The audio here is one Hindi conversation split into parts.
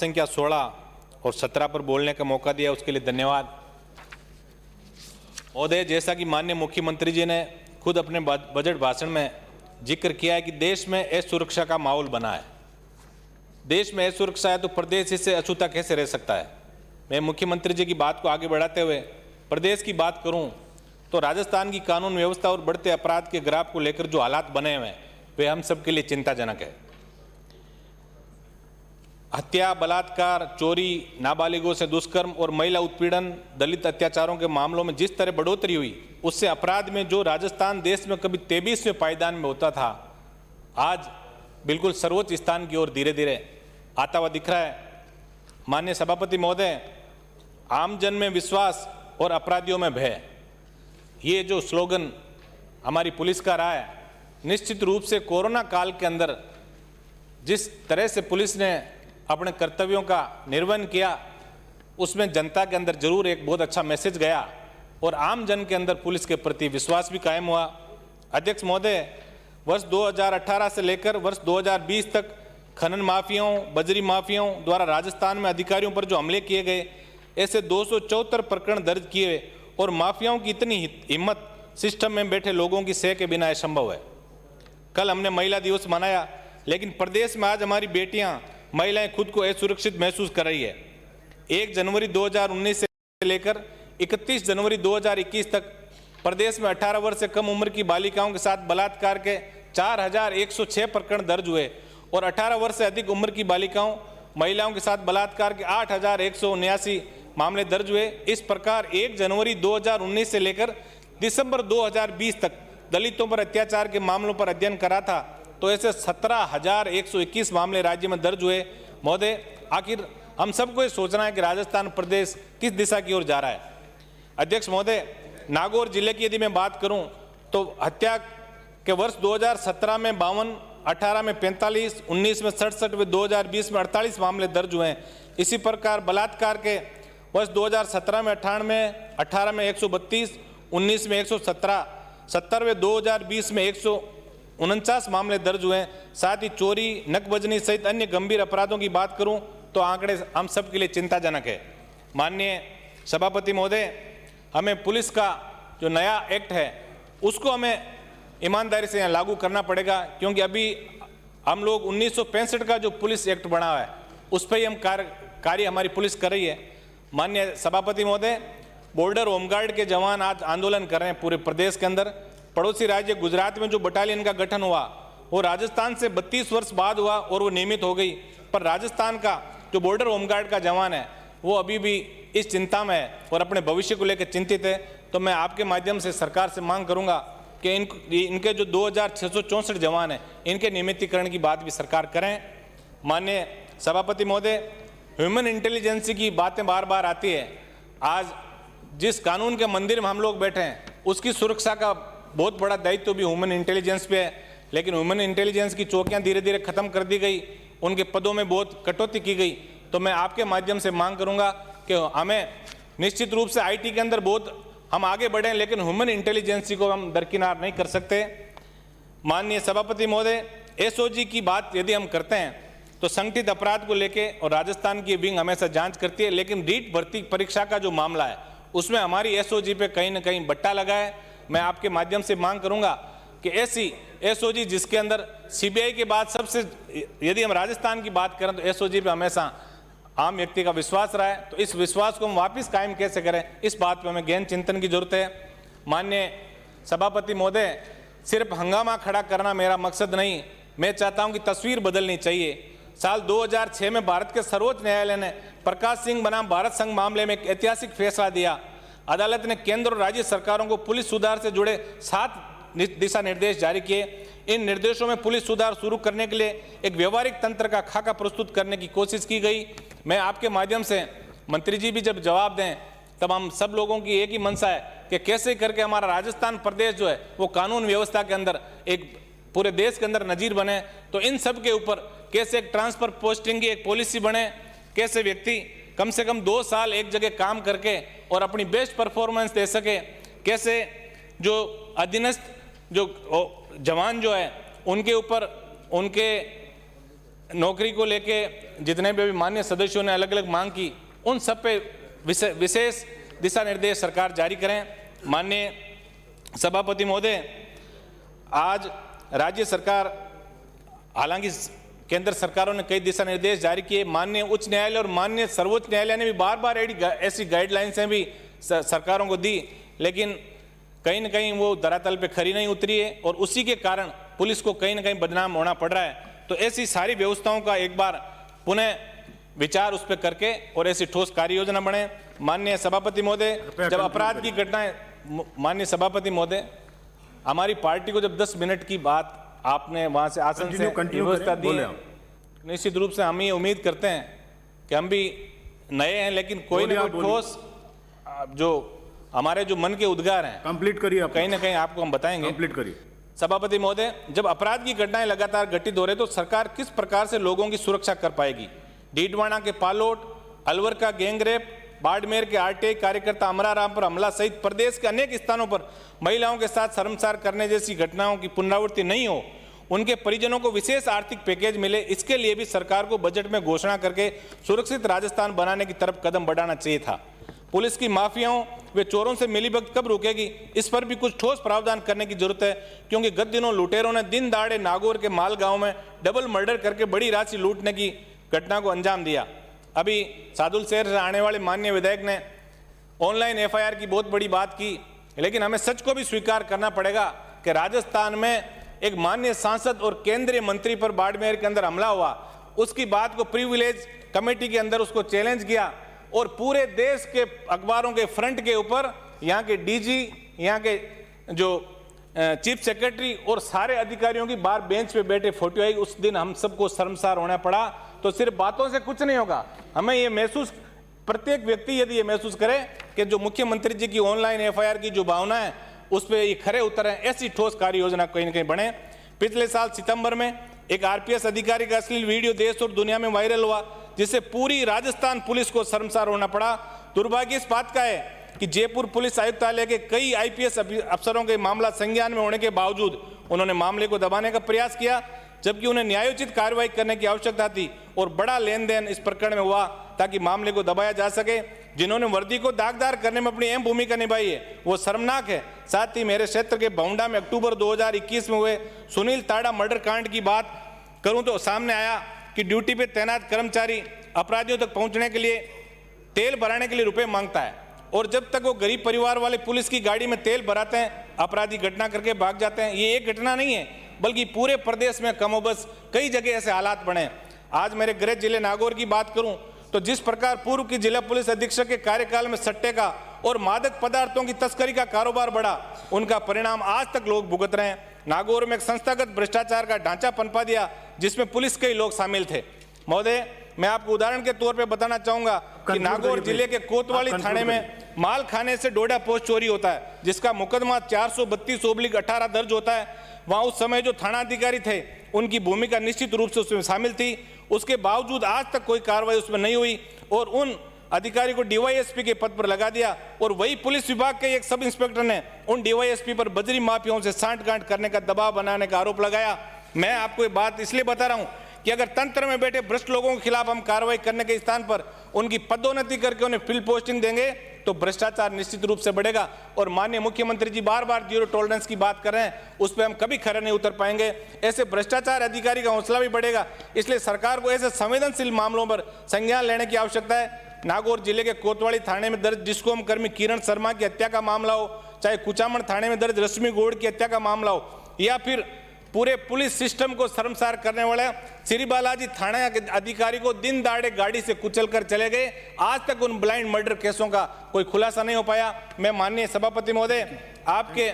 संख्या 16 और 17 पर बोलने का मौका दिया, उसके लिए धन्यवाद। महोदय, जैसा कि माननीय मुख्यमंत्री जी ने खुद अपने बजट भाषण में जिक्र किया है कि देश में असुरक्षा का माहौल बना है। देश में असुरक्षा है तो प्रदेश इससे अछूता कैसे रह सकता है। मैं मुख्यमंत्री जी की बात को आगे बढ़ाते हुए प्रदेश की बात करूं तो राजस्थान की कानून व्यवस्था और बढ़ते अपराध के ग्राफ को लेकर जो हालात बने हुए हैं वे हम सबके लिए चिंताजनक है। हत्या, बलात्कार, चोरी, नाबालिगों से दुष्कर्म और महिला उत्पीड़न, दलित अत्याचारों के मामलों में जिस तरह बढ़ोतरी हुई, उससे अपराध में जो राजस्थान देश में कभी 23वें पायदान में होता था, आज बिल्कुल सर्वोच्च स्थान की ओर धीरे धीरे आता हुआ दिख रहा है। माननीय सभापति महोदय, आमजन में विश्वास और अपराधियों में भय, ये जो स्लोगन हमारी पुलिस का रहा है, निश्चित रूप से कोरोना काल के अंदर जिस तरह से पुलिस ने अपने कर्तव्यों का निर्वहन किया, उसमें जनता के अंदर जरूर एक बहुत अच्छा मैसेज गया और आम जन के अंदर पुलिस के प्रति विश्वास भी कायम हुआ। अध्यक्ष महोदय, वर्ष 2018 से लेकर वर्ष 2020 तक खनन माफियाओं, बजरी माफियाओं द्वारा राजस्थान में अधिकारियों पर जो हमले किए गए, ऐसे 274 प्रकरण दर्ज किए और माफियाओं की इतनी हिम्मत, सिस्टम में बैठे लोगों की सह के बिना असंभव है। कल हमने महिला दिवस मनाया, लेकिन प्रदेश में आज हमारी बेटियां, महिलाएं खुद को असुरक्षित महसूस कर रही है। 1 जनवरी 2019 से लेकर 31 जनवरी 2021 तक प्रदेश में 18 वर्ष से कम उम्र की बालिकाओं के साथ बलात्कार के 4106 प्रकरण दर्ज हुए और 18 वर्ष से अधिक उम्र की बालिकाओं, महिलाओं के साथ बलात्कार के 8179 मामले दर्ज हुए। इस प्रकार 1 जनवरी 2019 से लेकर दिसंबर 2020 तक दलितों पर अत्याचार के मामलों पर अध्ययन करा था तो ऐसे 17,121 मामले राज्य में दर्ज हुए। महोदय, आखिर हम सबको ये सोचना है कि राजस्थान प्रदेश किस दिशा की ओर जा रहा है। अध्यक्ष महोदय, नागौर जिले की यदि मैं बात करूं तो हत्या के वर्ष 2017 में 52, 18 में 45, 19 में 67 व 2020 में 48 मामले दर्ज हुए हैं। इसी प्रकार बलात्कार के वर्ष 2017 में 98, 18 में 132, 19 में 117, 70 व 2020 में 149 मामले दर्ज हुए हैं। साथ ही चोरी, नकबजनी सहित अन्य गंभीर अपराधों की बात करूं तो आंकड़े हम सब के लिए चिंताजनक है। माननीय सभापति महोदय, हमें पुलिस का जो नया एक्ट है उसको हमें ईमानदारी से यहाँ लागू करना पड़ेगा, क्योंकि अभी हम लोग 1965 का जो पुलिस एक्ट बना हुआ है उस पर ही हम कार्य हमारी पुलिस कर रही है। माननीय सभापति महोदय, बॉर्डर होमगार्ड के जवान आज आंदोलन कर रहे हैं पूरे प्रदेश के अंदर। पड़ोसी राज्य गुजरात में जो बटालियन का गठन हुआ वो राजस्थान से 32 वर्ष बाद हुआ और वो नियमित हो गई, पर राजस्थान का जो बॉर्डर होमगार्ड का जवान है वो अभी भी इस चिंता में है और अपने भविष्य को लेकर चिंतित है। तो मैं आपके माध्यम से सरकार से मांग करूंगा कि इनके जो 2664 जवान हैं इनके नियमितीकरण की बात भी सरकार करें। माननीय सभापति महोदय, ह्यूमन इंटेलिजेंस की बातें बार बार आती है। आज जिस कानून के मंदिर में हम लोग बैठे हैं उसकी सुरक्षा का बहुत बड़ा दायित्व तो भी ह्यूमन इंटेलिजेंस पे है, लेकिन ह्यूमन इंटेलिजेंस की चौकियां धीरे धीरे खत्म कर दी गई, उनके पदों में बहुत कटौती की गई। तो मैं आपके माध्यम से मांग करूंगा कि हमें निश्चित रूप से आईटी के अंदर बहुत हम आगे बढ़ें, लेकिन ह्यूमन इंटेलिजेंस को हम दरकिनार नहीं कर सकते। माननीय सभापति महोदय, एसओजी की बात यदि हम करते हैं तो संगठित अपराध को लेके और राजस्थान की विंग हमेशा जांच करती है, लेकिन रीट भर्ती परीक्षा का जो मामला है उसमें हमारी एसओजी पे कहीं ना कहीं बट्टा लगा है। मैं आपके माध्यम से मांग करूंगा कि ऐसी एसओजी जिसके अंदर सीबीआई के बाद सबसे, यदि हम राजस्थान की बात करें तो एसओजी पे हमेशा आम व्यक्ति का विश्वास रहा है, तो इस विश्वास को हम वापस कायम कैसे करें, इस बात पर हमें गहन चिंतन की जरूरत है। माननीय सभापति महोदय, सिर्फ हंगामा खड़ा करना मेरा मकसद नहीं, मैं चाहता हूं कि तस्वीर बदलनी चाहिए। साल 2006 में भारत के सर्वोच्च न्यायालय ने प्रकाश सिंह बनाम भारत संघ मामले में एक ऐतिहासिक फैसला दिया। अदालत ने केंद्र और राज्य सरकारों को पुलिस सुधार से जुड़े 7 दिशा निर्देश जारी किए। इन निर्देशों में पुलिस सुधार शुरू करने के लिए एक व्यवहारिक तंत्र का खाका प्रस्तुत करने की कोशिश की गई। मैं आपके माध्यम से, मंत्री जी भी जब जवाब दें तब हम सब लोगों की एक ही मंशा है कि कैसे करके हमारा राजस्थान प्रदेश जो है वो कानून व्यवस्था के अंदर एक पूरे देश के अंदर नजीर बने। तो इन सब के ऊपर कैसे एक ट्रांसफर पोस्टिंग की एक पॉलिसी बने, कैसे व्यक्ति कम से कम 2 साल एक जगह काम करके और अपनी बेस्ट परफॉर्मेंस दे सके, कैसे जो अधीनस्थ जो जवान जो है उनके ऊपर उनके नौकरी को लेके जितने भी माननीय सदस्यों ने अलग अलग मांग की, उन सब पे विशेष दिशा निर्देश सरकार जारी करें। माननीय सभापति महोदय, आज राज्य सरकार, हालांकि केंद्र सरकारों ने कई दिशा निर्देश जारी किए, माननीय उच्च न्यायालय और माननीय सर्वोच्च न्यायालय ने भी बार बार ऐसी गाइडलाइंसें भी सरकारों को दी, लेकिन कहीं न कहीं वो धरातल पे खरी नहीं उतरी है और उसी के कारण पुलिस को कहीं न कहीं बदनाम होना पड़ रहा है। तो ऐसी सारी व्यवस्थाओं का एक बार पुनः विचार उस पर करके और ऐसी ठोस कार्य योजना बने। माननीय सभापति महोदय, जब अपराध की घटनाएं, माननीय सभापति महोदय, हमारी पार्टी को जब 10 मिनट की बात आपने वहां से आसन से व्यवस्था दी, निश्चित रूप से हम ये उम्मीद करते हैं कि हम भी नए हैं, लेकिन कोई ना कोई ठोस जो हमारे जो मन के उद्गार हैं, कंप्लीट करिए, कहीं ना कहीं आपको हम बताएंगे। कंप्लीट करिए। सभापति महोदय, जब अपराध की घटनाएं लगातार घटित हो रहे तो सरकार किस प्रकार से लोगों की सुरक्षा कर पाएगी? डीडवाना के पालोट, अलवर का गैंगरेप, बाड़मेर के आरटीआई कार्यकर्ता अमराराम पर हमला सहित प्रदेश के अनेक स्थानों पर महिलाओं के साथ शर्मसार करने जैसी घटनाओं की पुनरावृत्ति नहीं हो, उनके परिजनों को विशेष आर्थिक पैकेज मिले, इसके लिए भी सरकार को बजट में घोषणा करके सुरक्षित राजस्थान बनाने की तरफ कदम बढ़ाना चाहिए था। पुलिस की माफियाओं वे चोरों से मिलीभगत कब रुकेगी, इस पर भी कुछ ठोस प्रावधान करने की जरूरत है, क्योंकि गत दिनों लुटेरों ने दिन दहाड़े नागौर के माल गांव में डबल मर्डर करके बड़ी राशि लूटने की घटना को अंजाम दिया। अभी सादुल शहर से आने वाले माननीय विधायक ने ऑनलाइन एफआईआर की बहुत बड़ी बात की, लेकिन हमें सच को भी स्वीकार करना पड़ेगा कि राजस्थान में एक माननीय सांसद और केंद्रीय मंत्री पर बाड़मेर के अंदर हमला हुआ, उसकी बात को प्रिविलेज कमेटी के अंदर उसको चैलेंज किया और पूरे देश के अखबारों के फ्रंट के ऊपर यहाँ के डीजी, यहाँ के जो चीफ सेक्रेटरी और सारे अधिकारियों की बाहर बेंच पे बैठे फोटो आई। उस दिन हम सबको शर्मसार होना पड़ा। तो सिर्फ बातों से कुछ नहीं होगा, हमें ये महसूस, प्रत्येक व्यक्ति यदि ये महसूस करे कि जो मुख्यमंत्री जी की ऑनलाइन एफआईआर की जो भावना है उस पर ये खरे उतरे, ऐसी ठोस कार्य योजना कहीं न कहीं बने। पिछले साल सितंबर में एक आरपीएस अधिकारी का अश्लील वीडियो देश और दुनिया में वायरल हुआ, जिससे पूरी राजस्थान पुलिस को शर्मसार होना पड़ा। दुर्भाग्य इस बात का है कि जयपुर पुलिस आयुक्तालय के कई आईपीएस अफसरों के मामला संज्ञान में होने के बावजूद उन्होंने मामले को दबाने का प्रयास किया, जबकि उन्हें न्यायोचित कार्रवाई करने की आवश्यकता थी और बड़ा लेन देन इस प्रकरण में हुआ ताकि मामले को दबाया जा सके। जिन्होंने वर्दी को दागदार करने में अपनी अहम भूमिका निभाई है वो शर्मनाक है। साथ ही मेरे क्षेत्र के बौंडा में अक्टूबर 2021 में हुए सुनील ताड़ा मर्डर कांड की बात करूं तो सामने आया कि ड्यूटी पे तैनात कर्मचारी अपराधियों तक पहुंचने के लिए तेल भराने के लिए रुपए मांगता है और जब तक वो गरीब परिवार वाले पुलिस की गाड़ी में तेल भराते हैं, अपराधी घटना करके भाग जाते हैं। ये एक घटना नहीं है, बल्कि पूरे प्रदेश में कमोबस कई जगह ऐसे हालात बने। आज मेरे गृह जिले नागौर की बात करूं तो जिस प्रकार पूर्व की जिला पुलिस अधीक्षक के कार्यकाल में सट्टे का और मादक पदार्थों की तस्करी का कारोबार बढ़ा, उनका परिणाम आज तक लोग भुगत रहे हैं। नागौर में एक संस्थागत भ्रष्टाचार का ढांचा पनपा दिया जिसमें पुलिस के लोग शामिल थे। महोदय, मैं आपको उदाहरण के तौर पे बताना चाहूंगा कि नागौर जिले के कोतवाली थाने में माल खाने से डोडा पोस्ट चोरी होता है, जिसका मुकदमा 432/18 दर्ज होता है। वहां उस समय जो थानाधिकारी थे उनकी भूमिका निश्चित रूप से उसमें शामिल थी, उसके बावजूद आज तक कोई कार्रवाई उसमें नहीं हुई और उन अधिकारी को डीवाईएसपी के पद पर लगा दिया और वही पुलिस विभाग के एक सब इंस्पेक्टर ने उन डीवाईएसपी पर बजरी माफियाओं से सांठगांठ करने का दबाव बनाने का आरोप लगाया। मैं आपको ये बात इसलिए बता रहा हूं कि अगर तंत्र में बैठे भ्रष्ट लोगों के खिलाफ हम कार्रवाई करने के स्थान पर उनकी पदोन्नति करके उन्हें फील्ड पोस्टिंग देंगे तो भ्रष्टाचार निश्चित रूप से बढ़ेगा। और माननीय मुख्यमंत्री जी बार बार जीरो टॉलरेंस की बात कर रहे हैं, उस पर हम कभी खरे नहीं उतर पाएंगे। ऐसे भ्रष्टाचार अधिकारी का हौसला भी बढ़ेगा, इसलिए सरकार को ऐसे संवेदनशील मामलों पर संज्ञान लेने की आवश्यकता है। नागौर जिले के कोतवाली थाने में दर्ज डिस्कॉम कर्मी किरण शर्मा की हत्या का मामला हो, चाहे कुचामन थाने में दर्ज रश्मि गौड़ की हत्या का मामला हो, या फिर पूरे पुलिस सिस्टम को शर्मसार करने वाले श्री बालाजी थाना के अधिकारी को दिन दाड़े गाड़ी से कुचलकर चले गए, आज तक उन ब्लाइंड मर्डर केसों का कोई खुलासा नहीं हो पाया। मैं माननीय सभापति महोदय, आपके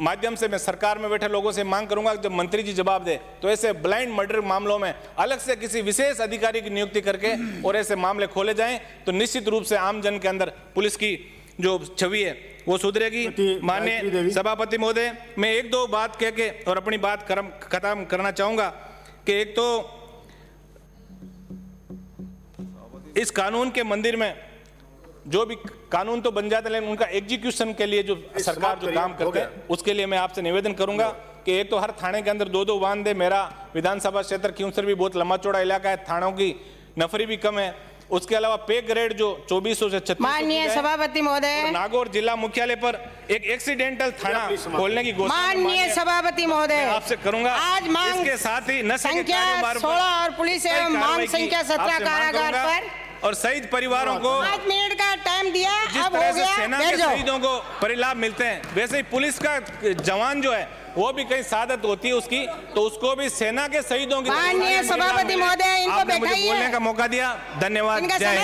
माध्यम से मैं सरकार में बैठे लोगों से मांग करूंगा कि जब मंत्री जी जवाब दे तो ऐसे ब्लाइंड मर्डर मामलों में अलग से किसी विशेष अधिकारी की नियुक्ति करके और ऐसे मामले खोले जाएं तो निश्चित रूप से आम जन के अंदर पुलिस की जो छवि है वो सुधरेगी। माननीय सभापति महोदय, मैं एक दो बात कह के और अपनी बात खत्म करना चाहूंगा कि एक तो इस कानून के मंदिर में जो भी कानून तो बन जाते हैं लेकिन उनका एग्जीक्यूशन के लिए जो सरकार जो काम करते हैं उसके लिए मैं आपसे निवेदन करूंगा कि एक तो हर थाने के अंदर 2-2 वाहन दे। मेरा विधानसभा क्षेत्र क्यूंसर भी बहुत लंबा चौड़ा इलाका है, थानों की नफरी भी कम है। उसके अलावा पे ग्रेड जो 2400 से 3600 माननीय सभापति महोदय, नागौर जिला मुख्यालय पर एक एक्सीडेंटल थाना खोलने की घोषणा माननीय सभापति महोदय आपसे करूंगा। आज मांग इसके साथ ही नशे के संख्या कारोबार पर 16 और पुलिस कई एवं कार्रवाई मांग की संख्या 17 आपसे मांग कारागार करूंगा। पर और शहीद परिवारों को 5 मिनट का टाइम दिया, जिस अब तरह हो से गया, सेना बैठ के जाओ। शहीदों को परिलाभ मिलते हैं, वैसे ही पुलिस का जवान जो है वो भी कहीं शहादत होती है उसकी, तो उसको भी सेना के शहीदों की माननीय सभापति महोदय, इनको आपने मुझे बैठाइए। बोलने का मौका दिया, धन्यवाद। इनका जय हिंद।